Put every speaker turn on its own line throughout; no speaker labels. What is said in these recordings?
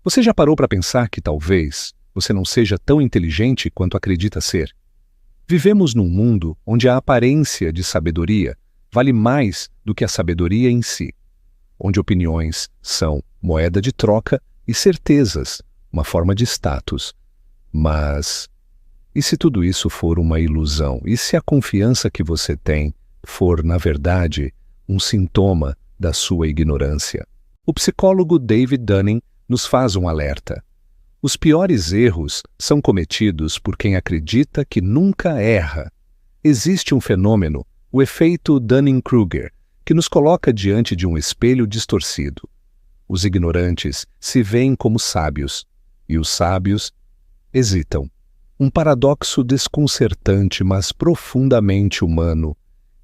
Você já parou para pensar que talvez você não seja tão inteligente quanto acredita ser? Vivemos num mundo onde a aparência de sabedoria vale mais do que a sabedoria em si, onde opiniões são moeda de troca e certezas, uma forma de status. Mas e se tudo isso for uma ilusão? E se a confiança que você tem for, na verdade, um sintoma da sua ignorância? O psicólogo David Dunning nos faz um alerta. Os piores erros são cometidos por quem acredita que nunca erra. Existe um fenômeno, o efeito Dunning-Kruger, que nos coloca diante de um espelho distorcido. Os ignorantes se veem como sábios, e os sábios hesitam. Um paradoxo desconcertante, mas profundamente humano.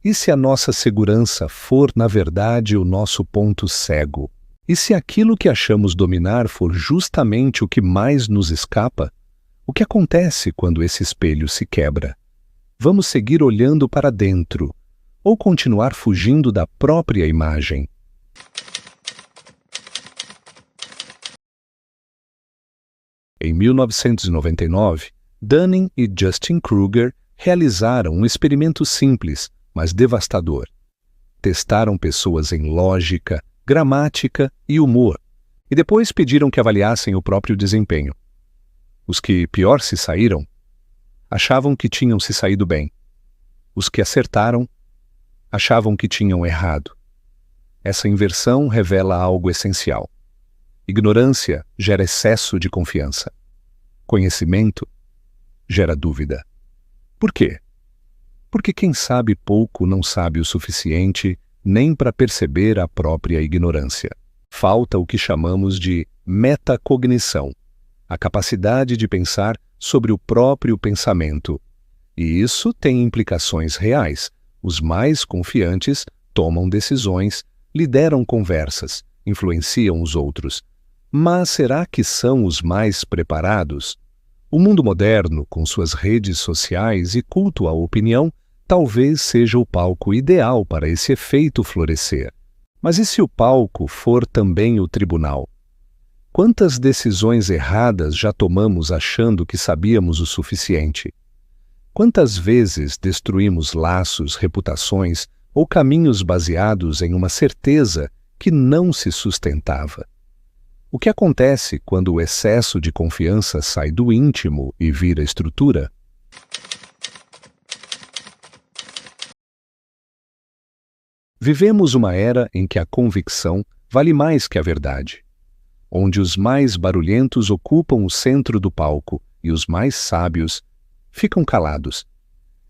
E se a nossa segurança for, na verdade, o nosso ponto cego? E se aquilo que achamos dominar for justamente o que mais nos escapa? O que acontece quando esse espelho se quebra? Vamos seguir olhando para dentro, ou continuar fugindo da própria imagem? Em 1999, Dunning e Justin Kruger realizaram um experimento simples, mas devastador. Testaram pessoas em lógica, gramática e humor, e depois pediram que avaliassem o próprio desempenho. Os que pior se saíram achavam que tinham se saído bem. Os que acertaram achavam que tinham errado. Essa inversão revela algo essencial. Ignorância gera excesso de confiança. Conhecimento gera dúvida. Por quê? Porque quem sabe pouco não sabe o suficiente nem para perceber a própria ignorância. Falta o que chamamos de metacognição, a capacidade de pensar sobre o próprio pensamento. E isso tem implicações reais. Os mais confiantes tomam decisões, lideram conversas, influenciam os outros. Mas será que são os mais preparados? O mundo moderno, com suas redes sociais e culto à opinião, talvez seja o palco ideal para esse efeito florescer. Mas e se o palco for também o tribunal? Quantas decisões erradas já tomamos achando que sabíamos o suficiente? Quantas vezes destruímos laços, reputações ou caminhos baseados em uma certeza que não se sustentava? O que acontece quando o excesso de confiança sai do íntimo e vira estrutura? Vivemos uma era em que a convicção vale mais que a verdade, onde os mais barulhentos ocupam o centro do palco e os mais sábios ficam calados.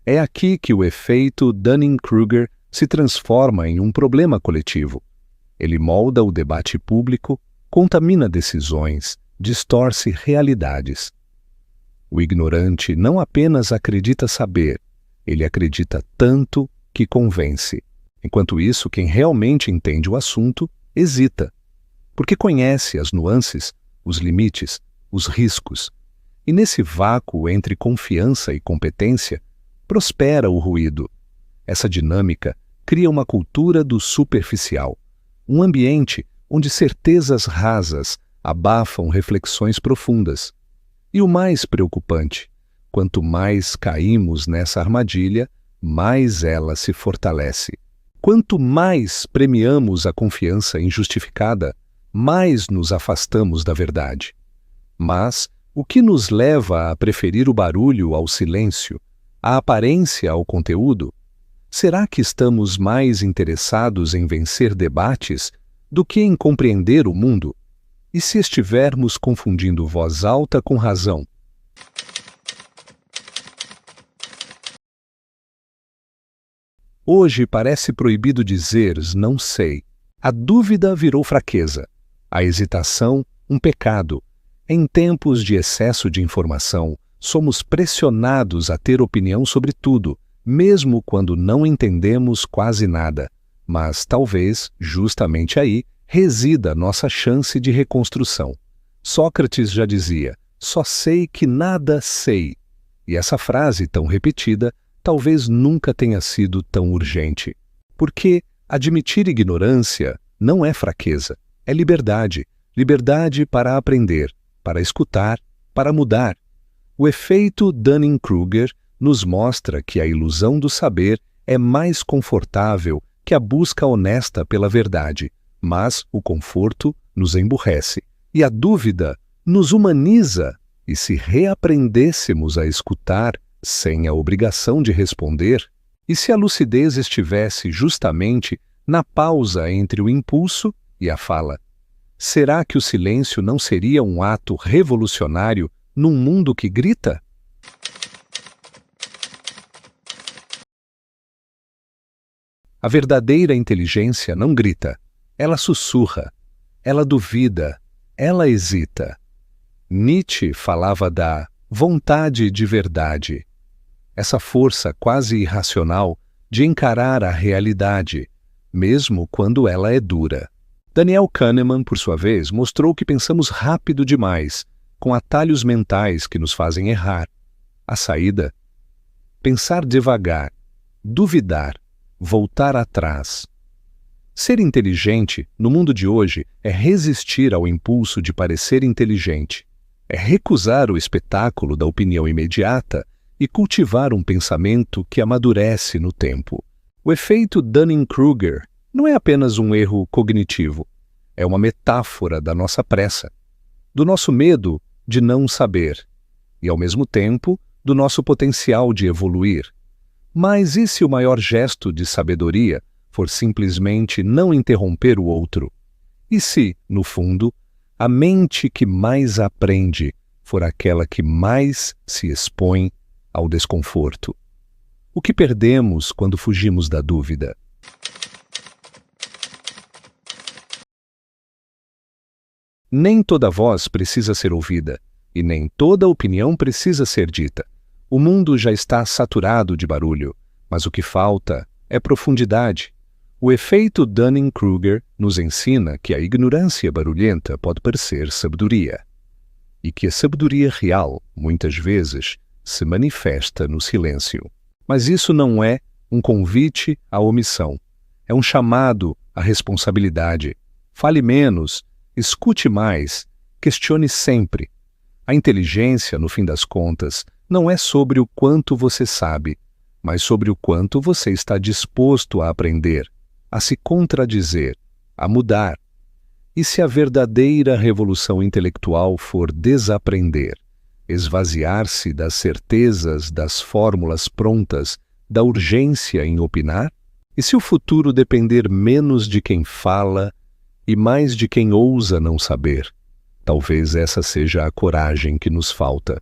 É aqui que o efeito Dunning-Kruger se transforma em um problema coletivo. Ele molda o debate público, contamina decisões, distorce realidades. O ignorante não apenas acredita saber, ele acredita tanto que convence. Enquanto isso, quem realmente entende o assunto hesita, porque conhece as nuances, os limites, os riscos. E nesse vácuo entre confiança e competência, prospera o ruído. Essa dinâmica cria uma cultura do superficial, um ambiente onde certezas rasas abafam reflexões profundas. E o mais preocupante, quanto mais caímos nessa armadilha, mais ela se fortalece. Quanto mais premiamos a confiança injustificada, mais nos afastamos da verdade. Mas o que nos leva a preferir o barulho ao silêncio, a aparência ao conteúdo? Será que estamos mais interessados em vencer debates do que em compreender o mundo? E se estivermos confundindo voz alta com razão? Hoje parece proibido dizer não sei. A dúvida virou fraqueza, a hesitação um pecado. Em tempos de excesso de informação, somos pressionados a ter opinião sobre tudo, mesmo quando não entendemos quase nada. Mas talvez, justamente aí, resida nossa chance de reconstrução. Sócrates já dizia, só sei que nada sei. E essa frase tão repetida talvez nunca tenha sido tão urgente. Porque admitir ignorância não é fraqueza, é liberdade. liberdade para aprender, para escutar, para mudar. O efeito Dunning-Kruger nos mostra que a ilusão do saber é mais confortável que a busca honesta pela verdade, mas o conforto nos emburrece e a dúvida nos humaniza. E se reaprendêssemos a escutar sem a obrigação de responder, e se a lucidez estivesse justamente na pausa entre o impulso e a fala, será que o silêncio não seria um ato revolucionário num mundo que grita? A verdadeira inteligência não grita, ela sussurra, ela duvida, ela hesita. Nietzsche falava da vontade de verdade, essa força quase irracional de encarar a realidade, mesmo quando ela é dura. Daniel Kahneman, por sua vez, mostrou que pensamos rápido demais, com atalhos mentais que nos fazem errar. A saída? Pensar devagar, duvidar, voltar atrás. Ser inteligente, no mundo de hoje, é resistir ao impulso de parecer inteligente. É recusar o espetáculo da opinião imediata e cultivar um pensamento que amadurece no tempo. O efeito Dunning-Kruger não é apenas um erro cognitivo, é uma metáfora da nossa pressa, do nosso medo de não saber e, ao mesmo tempo, do nosso potencial de evoluir. Mas e se o maior gesto de sabedoria for simplesmente não interromper o outro? E se, no fundo, a mente que mais aprende for aquela que mais se expõe ao desconforto? O que perdemos quando fugimos da dúvida? Nem toda voz precisa ser ouvida, e nem toda opinião precisa ser dita. O mundo já está saturado de barulho, mas o que falta é profundidade. O efeito Dunning-Kruger nos ensina que a ignorância barulhenta pode parecer sabedoria, e que a sabedoria real, muitas vezes, se manifesta no silêncio. Mas isso não é um convite à omissão. É um chamado à responsabilidade. Fale menos, escute mais, questione sempre. A inteligência, no fim das contas, não é sobre o quanto você sabe, mas sobre o quanto você está disposto a aprender, a se contradizer, a mudar. E se a verdadeira revolução intelectual for desaprender, esvaziar-se das certezas, das fórmulas prontas, da urgência em opinar? E se o futuro depender menos de quem fala e mais de quem ousa não saber? Talvez essa seja a coragem que nos falta.